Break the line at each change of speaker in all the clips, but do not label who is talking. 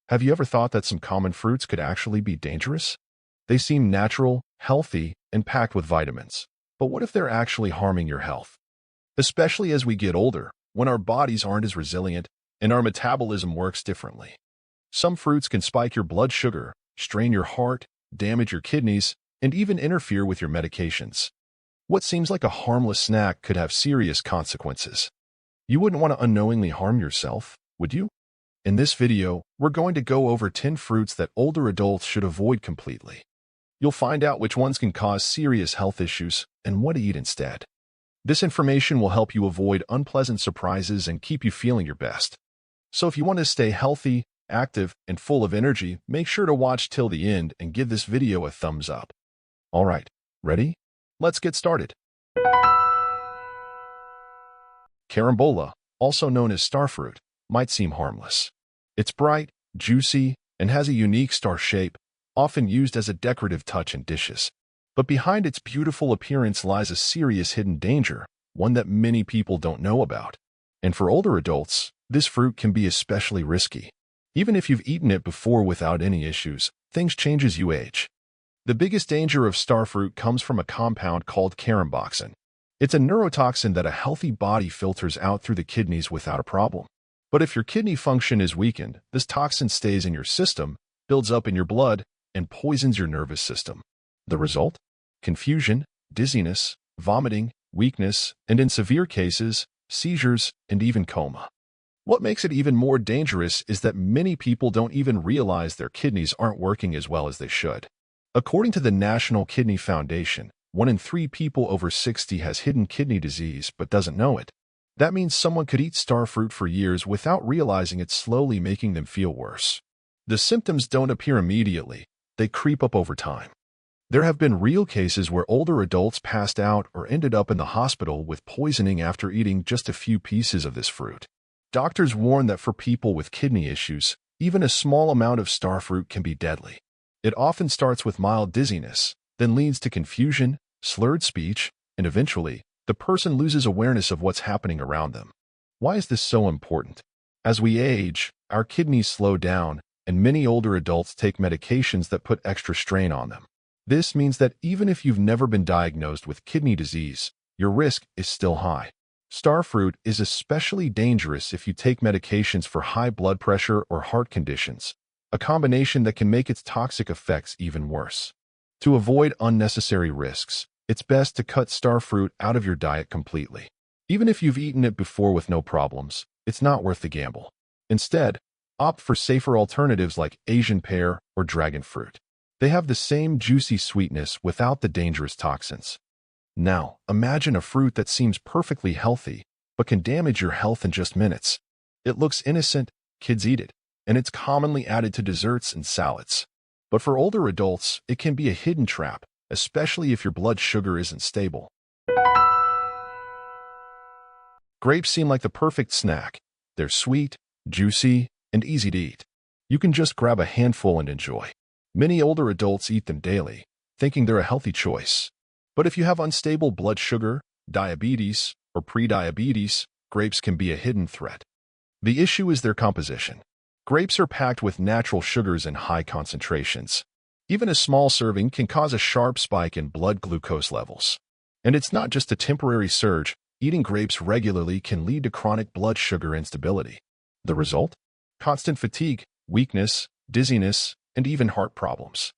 Have you ever thought that some common fruits could actually be dangerous? They seem natural, healthy, and packed with vitamins. But what if they're actually harming your health? Especially as we get older, when our bodies aren't as resilient and our metabolism works differently. Some fruits can spike your blood sugar, strain your heart, damage your kidneys, and even interfere with your medications. What seems like a harmless snack could have serious consequences. You wouldn't want to unknowingly harm yourself, would you? In this video, we're going to go over 10 fruits that older adults should avoid completely. You'll find out which ones can cause serious health issues and what to eat instead. This information will help you avoid unpleasant surprises and keep you feeling your best. So if you want to stay healthy, active, and full of energy, make sure to watch till the end and give this video a thumbs up. Alright, ready? Let's get started. Carambola, also known as starfruit, might seem harmless. It's bright, juicy, and has a unique star shape, often used as a decorative touch in dishes. But behind its beautiful appearance lies a serious hidden danger, one that many people don't know about. And for older adults, this fruit can be especially risky. Even if you've eaten it before without any issues, things change as you age. The biggest danger of starfruit comes from a compound called caramboxin. It's a neurotoxin that a healthy body filters out through the kidneys without a problem. But if your kidney function is weakened, this toxin stays in your system, builds up in your blood, and poisons your nervous system. The result? Confusion, dizziness, vomiting, weakness, and in severe cases, seizures, and even coma. What makes it even more dangerous is that many people don't even realize their kidneys aren't working as well as they should. According to the National Kidney Foundation, 1 in 3 people over 60 has hidden kidney disease but doesn't know it. That means someone could eat starfruit for years without realizing it's slowly making them feel worse. The symptoms don't appear immediately, they creep up over time. There have been real cases where older adults passed out or ended up in the hospital with poisoning after eating just a few pieces of this fruit. Doctors warn that for people with kidney issues, even a small amount of starfruit can be deadly. It often starts with mild dizziness, then leads to confusion, slurred speech, and eventually, the person loses awareness of what's happening around them. Why is this so important? As we age, our kidneys slow down, and many older adults take medications that put extra strain on them. This means that even if you've never been diagnosed with kidney disease, your risk is still high. Starfruit is especially dangerous if you take medications for high blood pressure or heart conditions, a combination that can make its toxic effects even worse. To avoid unnecessary risks, it's best to cut starfruit out of your diet completely. Even if you've eaten it before with no problems, it's not worth the gamble. Instead, opt for safer alternatives like Asian pear or dragon fruit. They have the same juicy sweetness without the dangerous toxins. Now, imagine a fruit that seems perfectly healthy, but can damage your health in just minutes. It looks innocent, kids eat it, and it's commonly added to desserts and salads. But for older adults, it can be a hidden trap, especially if your blood sugar isn't stable. Grapes seem like the perfect snack. They're sweet, juicy, and easy to eat. You can just grab a handful and enjoy. Many older adults eat them daily, thinking they're a healthy choice. But if you have unstable blood sugar, diabetes, or prediabetes, grapes can be a hidden threat. The issue is their composition. Grapes are packed with natural sugars in high concentrations. Even a small serving can cause a sharp spike in blood glucose levels. And it's not just a temporary surge. Eating grapes regularly can lead to chronic blood sugar instability. The result? Constant fatigue, weakness, dizziness, and even heart problems.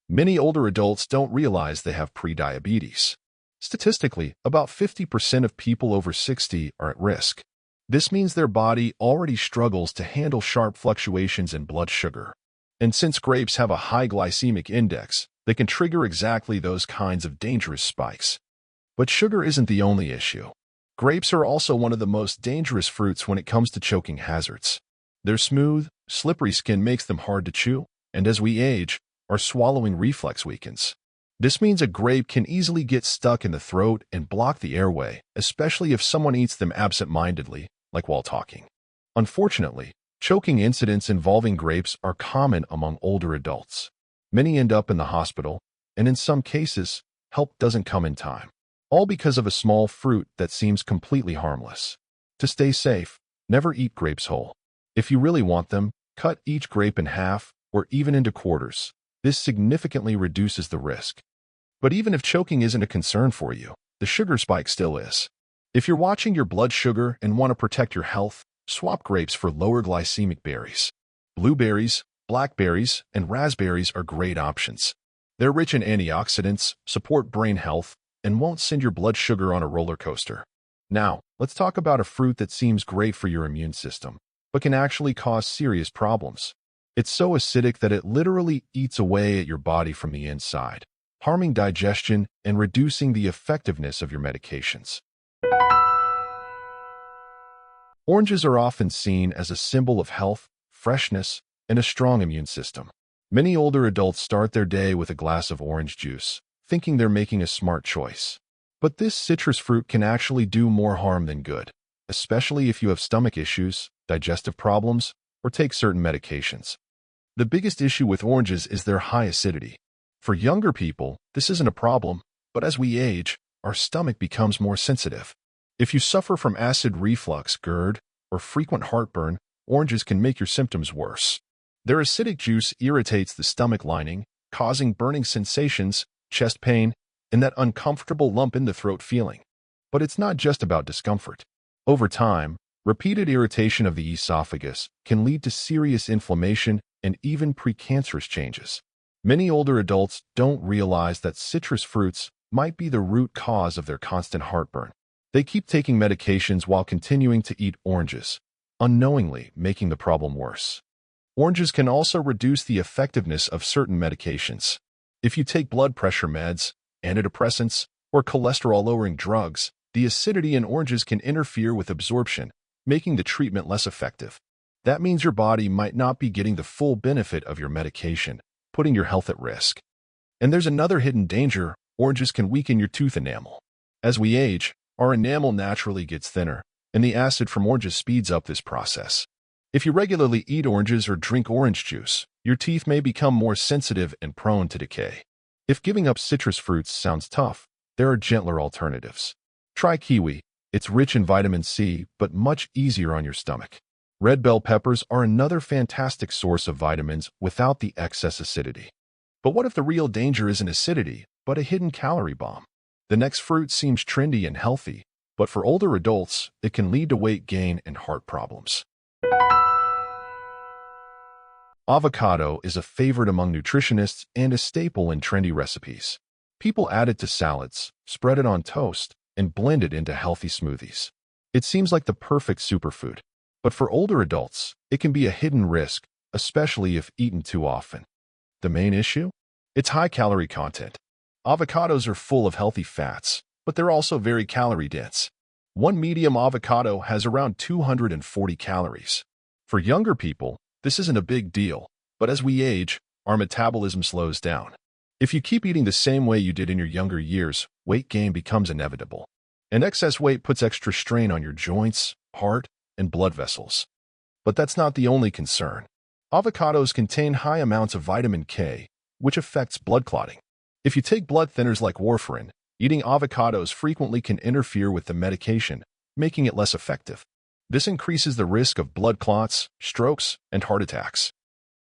Many older adults don't realize they have prediabetes. Statistically, about 50% of people over 60 are at risk. This means their body already struggles to handle sharp fluctuations in blood sugar. And since grapes have a high glycemic index, they can trigger exactly those kinds of dangerous spikes. But sugar isn't the only issue. Grapes are also one of the most dangerous fruits when it comes to choking hazards. Their smooth, slippery skin makes them hard to chew, and as we age, our swallowing reflex weakens. This means a grape can easily get stuck in the throat and block the airway, especially if someone eats them absent-mindedly, like while talking. Unfortunately, choking incidents involving grapes are common among older adults. Many end up in the hospital, and in some cases, help doesn't come in time. All because of a small fruit that seems completely harmless. To stay safe, never eat grapes whole. If you really want them, Cut each grape in half or even into quarters. This significantly reduces the risk. But even if choking isn't a concern for you, the sugar spike still is. If you're watching your blood sugar and want to protect your health, swap grapes for lower glycemic berries. Blueberries, blackberries, and raspberries are great options. They're rich in antioxidants, support brain health, and won't send your blood sugar on a roller coaster. Now, let's talk about a fruit that seems great for your immune system, but can actually cause serious problems. It's so acidic that it literally eats away at your body from the inside, harming digestion and reducing the effectiveness of your medications. Oranges are often seen as a symbol of health, freshness, and a strong immune system. Many older adults start their day with a glass of orange juice, thinking they're making a smart choice. But this citrus fruit can actually do more harm than good, especially if you have stomach issues, digestive problems, or take certain medications. The biggest issue with oranges is their high acidity. For younger people, this isn't a problem, but as we age, our stomach becomes more sensitive. If you suffer from acid reflux, GERD, or frequent heartburn, oranges can make your symptoms worse. Their acidic juice irritates the stomach lining, causing burning sensations, chest pain, and that uncomfortable lump in the throat feeling. But it's not just about discomfort. Over time, repeated irritation of the esophagus can lead to serious inflammation and even precancerous changes. Many older adults don't realize that citrus fruits might be the root cause of their constant heartburn. They keep taking medications while continuing to eat oranges, unknowingly making the problem worse. Oranges can also reduce the effectiveness of certain medications. If you take blood pressure meds, antidepressants, or cholesterol-lowering drugs, the acidity in oranges can interfere with absorption, making the treatment less effective. That means your body might not be getting the full benefit of your medication, putting your health at risk. And there's another hidden danger: oranges can weaken your tooth enamel. As we age, our enamel naturally gets thinner, and the acid from oranges speeds up this process. If you regularly eat oranges or drink orange juice, your teeth may become more sensitive and prone to decay. If giving up citrus fruits sounds tough, there are gentler alternatives. Try kiwi. It's rich in vitamin C, but much easier on your stomach. Red bell peppers are another fantastic source of vitamins without the excess acidity. But what if the real danger isn't acidity, but a hidden calorie bomb? The next fruit seems trendy and healthy, but for older adults, it can lead to weight gain and heart problems. Avocado is a favorite among nutritionists and a staple in trendy recipes. People add it to salads, spread it on toast, and blend it into healthy smoothies. It seems like the perfect superfood. But for older adults, it can be a hidden risk, especially if eaten too often. The main issue? Its high calorie content. Avocados are full of healthy fats, but they're also very calorie-dense. One medium avocado has around 240 calories. For younger people, this isn't a big deal, but as we age, our metabolism slows down. If you keep eating the same way you did in your younger years, weight gain becomes inevitable. And excess weight puts extra strain on your joints, heart, and blood vessels. But that's not the only concern. Avocados contain high amounts of vitamin K, which affects blood clotting. If you take blood thinners like warfarin, eating avocados frequently can interfere with the medication, making it less effective. This increases the risk of blood clots, strokes, and heart attacks.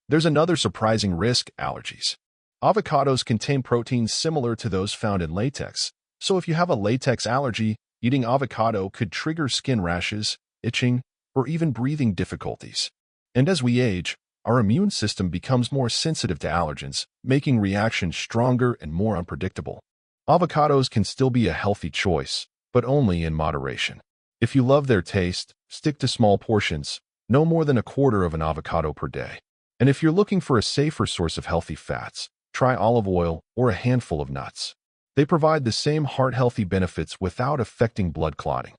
There's another surprising risk: allergies. Avocados contain proteins similar to those found in latex, so if you have a latex allergy, eating avocado could trigger skin rashes, itching, or even breathing difficulties. And as we age, our immune system becomes more sensitive to allergens, making reactions stronger and more unpredictable. Avocados can still be a healthy choice, but only in moderation. If you love their taste, stick to small portions, no more than a quarter of an avocado per day. And if you're looking for a safer source of healthy fats, try olive oil or a handful of nuts. They provide the same heart-healthy benefits without affecting blood clotting.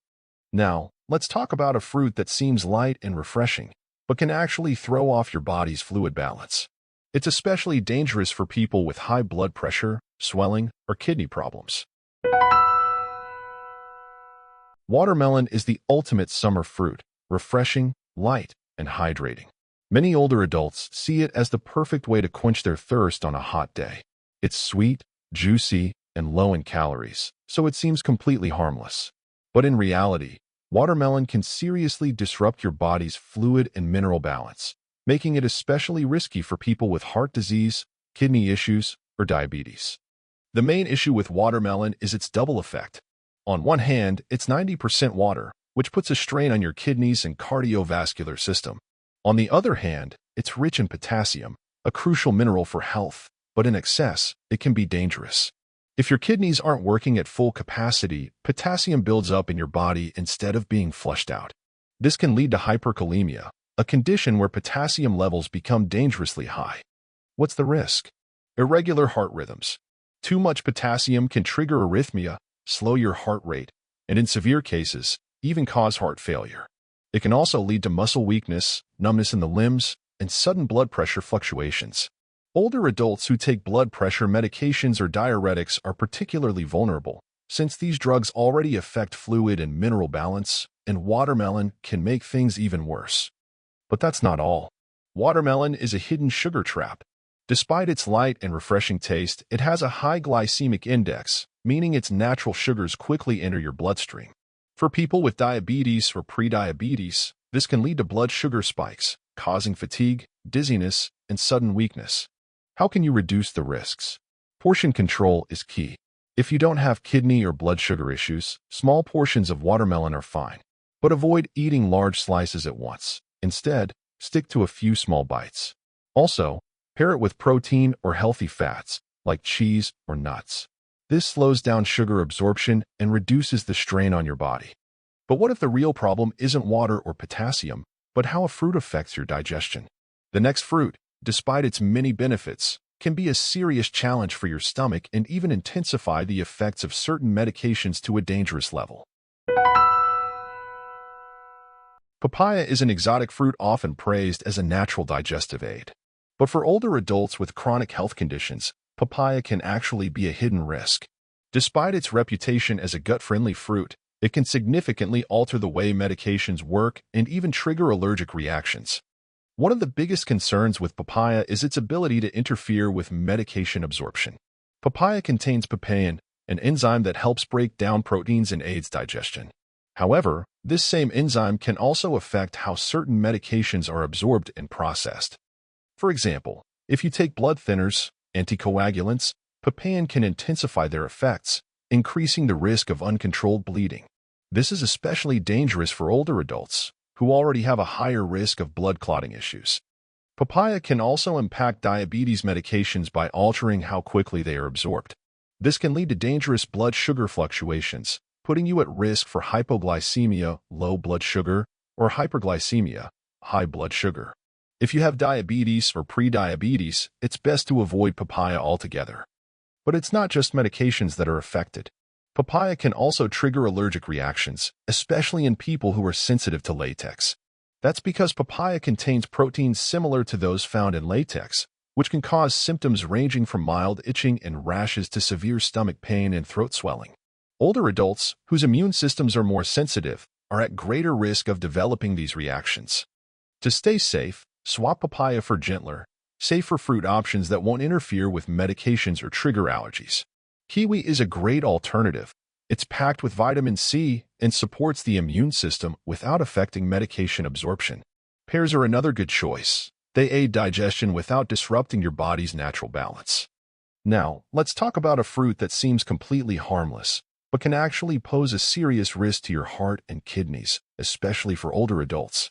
Now, let's talk about a fruit that seems light and refreshing, but can actually throw off your body's fluid balance. It's especially dangerous for people with high blood pressure, swelling, or kidney problems. Watermelon is the ultimate summer fruit, refreshing, light, and hydrating. Many older adults see it as the perfect way to quench their thirst on a hot day. It's sweet, juicy, and low in calories, so it seems completely harmless. But in reality, watermelon can seriously disrupt your body's fluid and mineral balance, making it especially risky for people with heart disease, kidney issues, or diabetes. The main issue with watermelon is its double effect. On one hand, it's 90% water, which puts a strain on your kidneys and cardiovascular system. On the other hand, it's rich in potassium, a crucial mineral for health, but in excess, it can be dangerous. If your kidneys aren't working at full capacity, potassium builds up in your body instead of being flushed out. This can lead to hyperkalemia, a condition where potassium levels become dangerously high. What's the risk? Irregular heart rhythms. Too much potassium can trigger arrhythmia, slow your heart rate, and in severe cases, even cause heart failure. It can also lead to muscle weakness, numbness in the limbs, and sudden blood pressure fluctuations. Older adults who take blood pressure medications or diuretics are particularly vulnerable, since these drugs already affect fluid and mineral balance, and watermelon can make things even worse. But that's not all. Watermelon is a hidden sugar trap. Despite its light and refreshing taste, it has a high glycemic index, meaning its natural sugars quickly enter your bloodstream. For people with diabetes or prediabetes, this can lead to blood sugar spikes, causing fatigue, dizziness, and sudden weakness. How can you reduce the risks? Portion control is key. If you don't have kidney or blood sugar issues, small portions of watermelon are fine. But avoid eating large slices at once. Instead, stick to a few small bites. Also, pair it with protein or healthy fats, like cheese or nuts. This slows down sugar absorption and reduces the strain on your body. But what if the real problem isn't water or potassium, but how a fruit affects your digestion? The next fruit, despite its many benefits, can be a serious challenge for your stomach and even intensify the effects of certain medications to a dangerous level. Papaya is an exotic fruit often praised as a natural digestive aid. But for older adults with chronic health conditions, papaya can actually be a hidden risk. Despite its reputation as a gut-friendly fruit, it can significantly alter the way medications work and even trigger allergic reactions. One of the biggest concerns with papaya is its ability to interfere with medication absorption. Papaya contains papain, an enzyme that helps break down proteins and aids digestion. However, this same enzyme can also affect how certain medications are absorbed and processed. For example, if you take blood thinners, anticoagulants, papain can intensify their effects, increasing the risk of uncontrolled bleeding. This is especially dangerous for older adults, who already have a higher risk of blood clotting issues. Papaya can also impact diabetes medications by altering how quickly they are absorbed. This can lead to dangerous blood sugar fluctuations, putting you at risk for hypoglycemia, low blood sugar, or hyperglycemia, high blood sugar. If you have diabetes or prediabetes, it's best to avoid papaya altogether. But it's not just medications that are affected. Papaya can also trigger allergic reactions, especially in people who are sensitive to latex. That's because papaya contains proteins similar to those found in latex, which can cause symptoms ranging from mild itching and rashes to severe stomach pain and throat swelling. Older adults, whose immune systems are more sensitive, are at greater risk of developing these reactions. To stay safe, swap papaya for gentler, safer fruit options that won't interfere with medications or trigger allergies. Kiwi is a great alternative. It's packed with vitamin C and supports the immune system without affecting medication absorption. Pears are another good choice. They aid digestion without disrupting your body's natural balance. Now, let's talk about a fruit that seems completely harmless, but can actually pose a serious risk to your heart and kidneys, especially for older adults.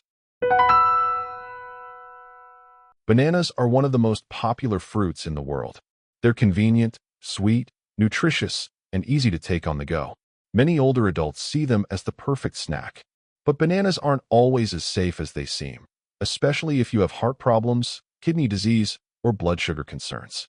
Bananas are one of the most popular fruits in the world. They're convenient, sweet, nutritious, and easy to take on the go. Many older adults see them as the perfect snack. But bananas aren't always as safe as they seem, especially if you have heart problems, kidney disease, or blood sugar concerns.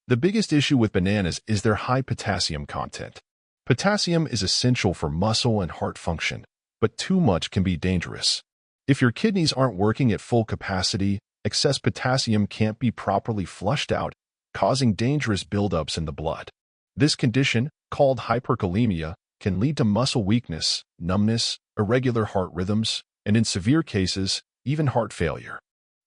The biggest issue with bananas is their high potassium content. Potassium is essential for muscle and heart function, but too much can be dangerous. If your kidneys aren't working at full capacity, excess potassium can't be properly flushed out, causing dangerous buildups in the blood. This condition, called hyperkalemia, can lead to muscle weakness, numbness, irregular heart rhythms, and in severe cases, even heart failure.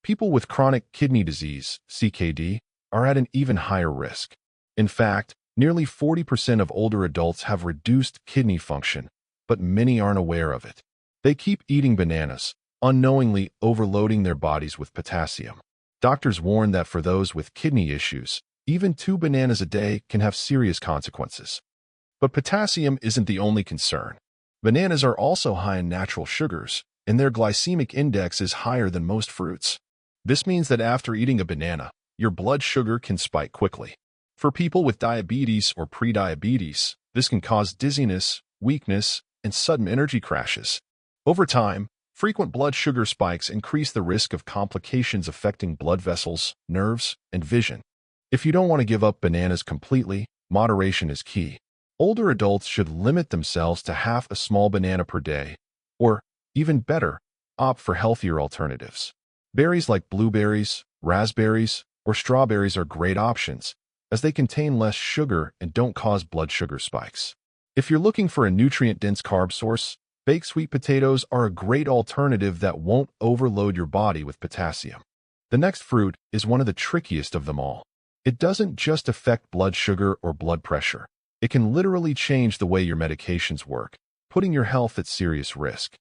People with chronic kidney disease, CKD, are at an even higher risk. In fact, nearly 40% of older adults have reduced kidney function, but many aren't aware of it. They keep eating bananas, unknowingly overloading their bodies with potassium. Doctors warn that for those with kidney issues, even 2 bananas a day can have serious consequences. But potassium isn't the only concern. Bananas are also high in natural sugars, and their glycemic index is higher than most fruits. This means that after eating a banana, your blood sugar can spike quickly. For people with diabetes or prediabetes, this can cause dizziness, weakness, and sudden energy crashes. Over time, frequent blood sugar spikes increase the risk of complications affecting blood vessels, nerves, and vision. If you don't want to give up bananas completely, moderation is key. Older adults should limit themselves to half a small banana per day, or, even better, opt for healthier alternatives. Berries like blueberries, raspberries, or strawberries are great options, as they contain less sugar and don't cause blood sugar spikes. If you're looking for a nutrient-dense carb source, baked sweet potatoes are a great alternative that won't overload your body with potassium. The next fruit is one of the trickiest of them all. It doesn't just affect blood sugar or blood pressure. It can literally change the way your medications work, putting your health at serious risk.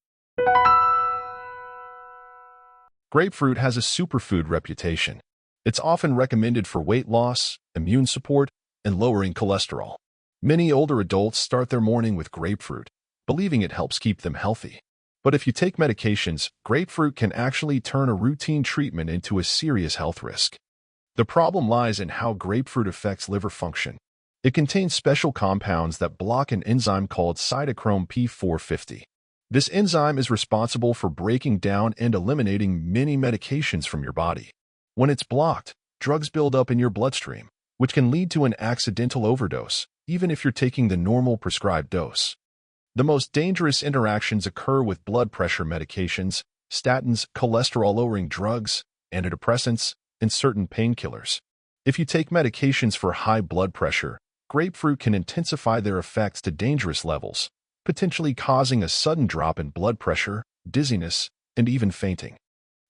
Grapefruit has a superfood reputation. It's often recommended for weight loss, immune support, and lowering cholesterol. Many older adults start their morning with grapefruit, believing it helps keep them healthy. But if you take medications, grapefruit can actually turn a routine treatment into a serious health risk. The problem lies in how grapefruit affects liver function. It contains special compounds that block an enzyme called cytochrome P450. This enzyme is responsible for breaking down and eliminating many medications from your body. When it's blocked, drugs build up in your bloodstream, which can lead to an accidental overdose, even if you're taking the normal prescribed dose. The most dangerous interactions occur with blood pressure medications, statins, cholesterol-lowering drugs, antidepressants, and certain painkillers. If you take medications for high blood pressure, grapefruit can intensify their effects to dangerous levels, potentially causing a sudden drop in blood pressure, dizziness, and even fainting.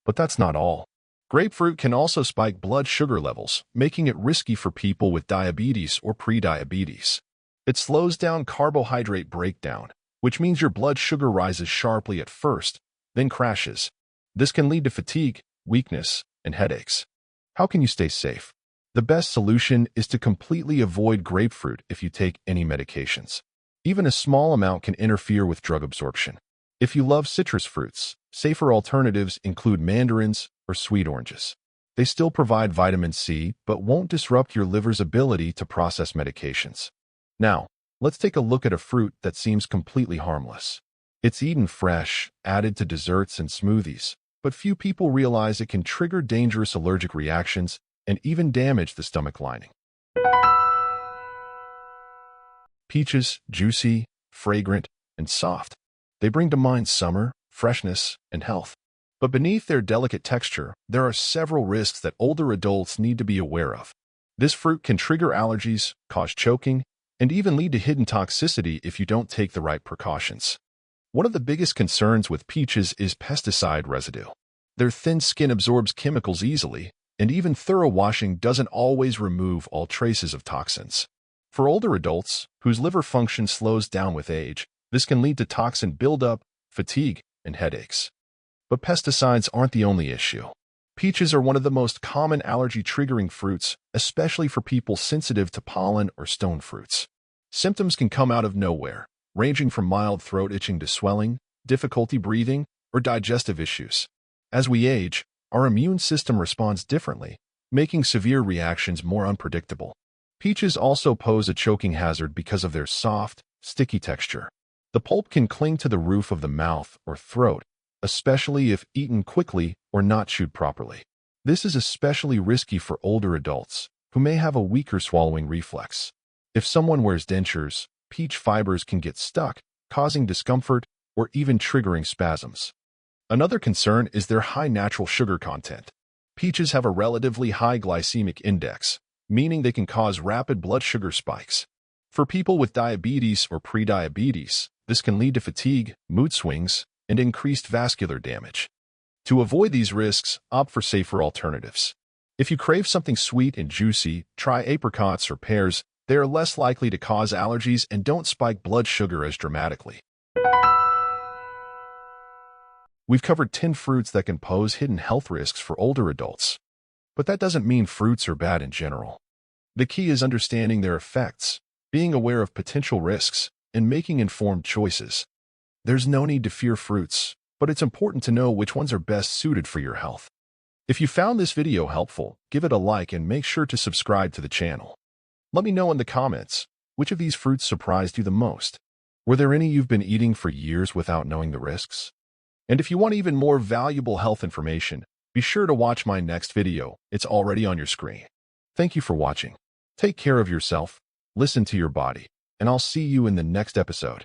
But that's not all. Grapefruit can also spike blood sugar levels, making it risky for people with diabetes or prediabetes. It slows down carbohydrate breakdown, which means your blood sugar rises sharply at first, then crashes. This can lead to fatigue, weakness, and headaches. How can you stay safe? The best solution is to completely avoid grapefruit if you take any medications. Even a small amount can interfere with drug absorption. If you love citrus fruits, safer alternatives include mandarins or sweet oranges. They still provide vitamin C, but won't disrupt your liver's ability to process medications. Now, let's take a look at a fruit that seems completely harmless. It's eaten fresh, added to desserts and smoothies, but few people realize it can trigger dangerous allergic reactions and even damage the stomach lining. Peaches, juicy, fragrant, and soft. They bring to mind summer, freshness, and health. But beneath their delicate texture, there are several risks that older adults need to be aware of. This fruit can trigger allergies, cause choking, and even lead to hidden toxicity if you don't take the right precautions. One of the biggest concerns with peaches is pesticide residue. Their thin skin absorbs chemicals easily, and even thorough washing doesn't always remove all traces of toxins. For older adults, whose liver function slows down with age, this can lead to toxin buildup, fatigue, and headaches. But pesticides aren't the only issue. Peaches are one of the most common allergy-triggering fruits, especially for people sensitive to pollen or stone fruits. Symptoms can come out of nowhere, ranging from mild throat itching to swelling, difficulty breathing, or digestive issues. As we age, our immune system responds differently, making severe reactions more unpredictable. Peaches also pose a choking hazard because of their soft, sticky texture. The pulp can cling to the roof of the mouth or throat, especially if eaten quickly or not chewed properly. This is especially risky for older adults, who may have a weaker swallowing reflex. If someone wears dentures, peach fibers can get stuck, causing discomfort or even triggering spasms. Another concern is their high natural sugar content. Peaches have a relatively high glycemic index, meaning they can cause rapid blood sugar spikes. For people with diabetes or prediabetes, this can lead to fatigue, mood swings, and increased vascular damage. To avoid these risks, opt for safer alternatives. If you crave something sweet and juicy, try apricots or pears. They are less likely to cause allergies and don't spike blood sugar as dramatically. We've covered 10 fruits that can pose hidden health risks for older adults. But that doesn't mean fruits are bad in general. The key is understanding their effects, being aware of potential risks, and making informed choices. There's no need to fear fruits, but it's important to know which ones are best suited for your health. If you found this video helpful, give it a like and make sure to subscribe to the channel. Let me know in the comments, which of these fruits surprised you the most? Were there any you've been eating for years without knowing the risks? And if you want even more valuable health information, be sure to watch my next video. It's already on your screen. Thank you for watching. Take care of yourself, listen to your body, and I'll see you in the next episode.